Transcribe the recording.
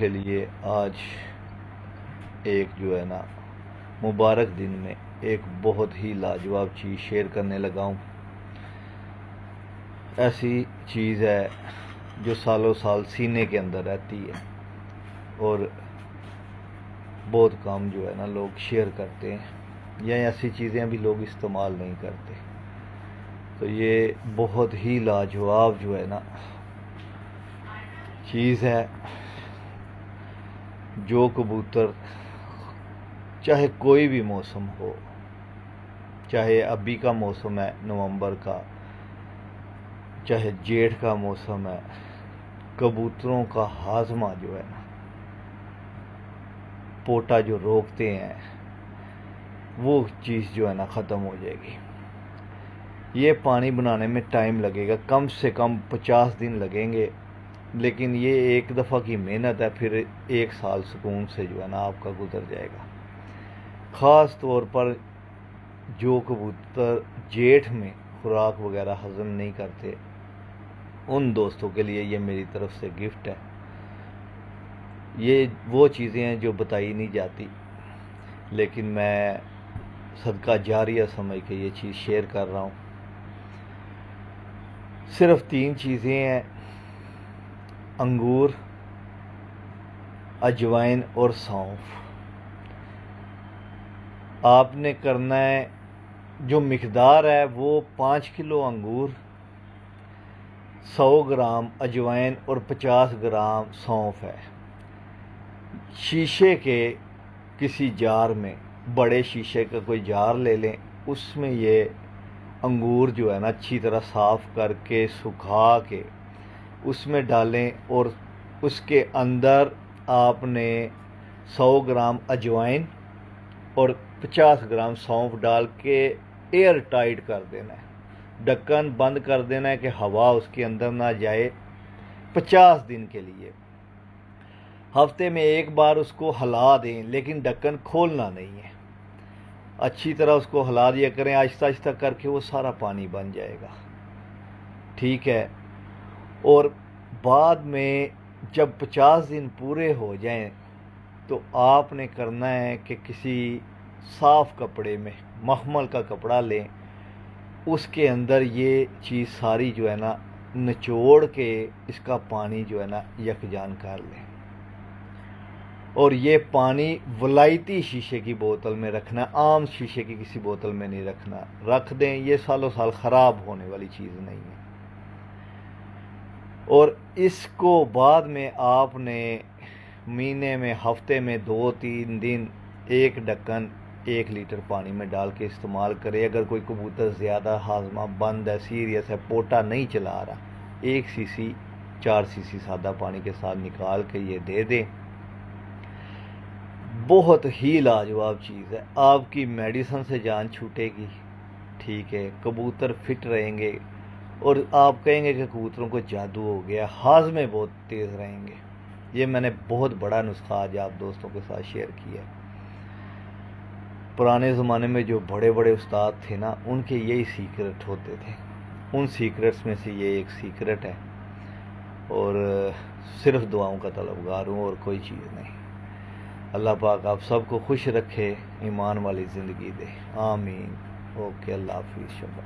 کے لیے آج ایک جو ہے نا مبارک دن میں ایک بہت ہی لاجواب چیز شیئر کرنے لگا ہوں۔ ایسی چیز ہے جو سالوں سال سینے کے اندر رہتی ہے اور بہت کم جو ہے نا لوگ شیئر کرتے ہیں، یا ایسی چیزیں بھی لوگ استعمال نہیں کرتے۔ تو یہ بہت ہی لاجواب جو ہے نا چیز ہے، جو کبوتر چاہے کوئی بھی موسم ہو، چاہے ابھی کا موسم ہے نومبر کا، چاہے جیٹھ کا موسم ہے، کبوتروں کا ہاضمہ جو ہے نا، پوٹا جو روکتے ہیں، وہ چیز جو ہے نا ختم ہو جائے گی۔ یہ پانی بنانے میں ٹائم لگے گا، کم سے کم 50 دن لگیں گے، لیکن یہ ایک دفعہ کی محنت ہے، پھر 1 سال سکون سے جو ہے نا آپ کا گزر جائے گا۔ خاص طور پر جو کبوتر جیٹھ میں خوراک وغیرہ ہضم نہیں کرتے، ان دوستوں کے لیے یہ میری طرف سے گفٹ ہے۔ یہ وہ چیزیں ہیں جو بتائی نہیں جاتی، لیکن میں صدقہ جاریہ سمجھ کے یہ چیز شیئر کر رہا ہوں۔ صرف 3 چیزیں ہیں: انگور، اجوائن اور سونف۔ آپ نے کرنا ہے، جو مقدار ہے وہ 5 کلو انگور، 100 گرام اجوائن اور 50 گرام سونف ہے۔ شیشے کے کسی جار میں، بڑے شیشے کا کوئی جار لے لیں، اس میں یہ انگور جو ہے نا اچھی طرح صاف کر کے سکھا کے اس میں ڈالیں، اور اس کے اندر آپ نے 100 گرام اجوائن اور 50 گرام سونف ڈال کے ایئر ٹائٹ کر دینا ہے، ڈھکن بند کر دینا ہے کہ ہوا اس کے اندر نہ جائے 50 دن کے لیے۔ ہفتے میں 1 بار اس کو ہلا دیں، لیکن ڈھکن کھولنا نہیں ہے، اچھی طرح اس کو ہلا دیا کریں، آہستہ آہستہ کر کے وہ سارا پانی بن جائے گا، ٹھیک ہے۔ اور بعد میں جب 50 دن پورے ہو جائیں تو آپ نے کرنا ہے کہ کسی صاف کپڑے میں، مخمل کا کپڑا لیں، اس کے اندر یہ چیز ساری جو ہے نا نچوڑ کے اس کا پانی جو ہے نا یکجان کر لیں، اور یہ پانی ولائتی شیشے کی بوتل میں رکھنا، عام شیشے کی کسی بوتل میں نہیں رکھنا، رکھ دیں، یہ سالوں سال خراب ہونے والی چیز نہیں ہے۔ اور اس کو بعد میں آپ نے مہینے میں، ہفتے میں 2-3 دن 1 ڈھکن 1 لیٹر پانی میں ڈال کے استعمال کرے۔ اگر کوئی کبوتر زیادہ ہاضمہ بند ہے، سیریس ہے، پوٹا نہیں چلا رہا، 1 cc 4 cc سادہ پانی کے ساتھ نکال کے یہ دے دیں۔ بہت ہی لاجواب چیز ہے، آپ کی میڈیسن سے جان چھوٹے گی، ٹھیک ہے، کبوتر فٹ رہیں گے، اور آپ کہیں گے کہ کبوتروں کو جادو ہو گیا، ہاضمے بہت تیز رہیں گے۔ یہ میں نے بہت بڑا نسخہ آج آپ دوستوں کے ساتھ شیئر کیا ہے۔ پرانے زمانے میں جو بڑے بڑے استاد تھے نا، ان کے یہی سیکرٹ ہوتے تھے، ان سیکرٹس میں سے یہ ایک سیکرٹ ہے، اور صرف دعاؤں کا طلبگار ہوں اور کوئی چیز نہیں۔ اللہ پاک آپ سب کو خوش رکھے، ایمان والی زندگی دے، آمین۔ اوکے، اللہ حافظ، شبہ۔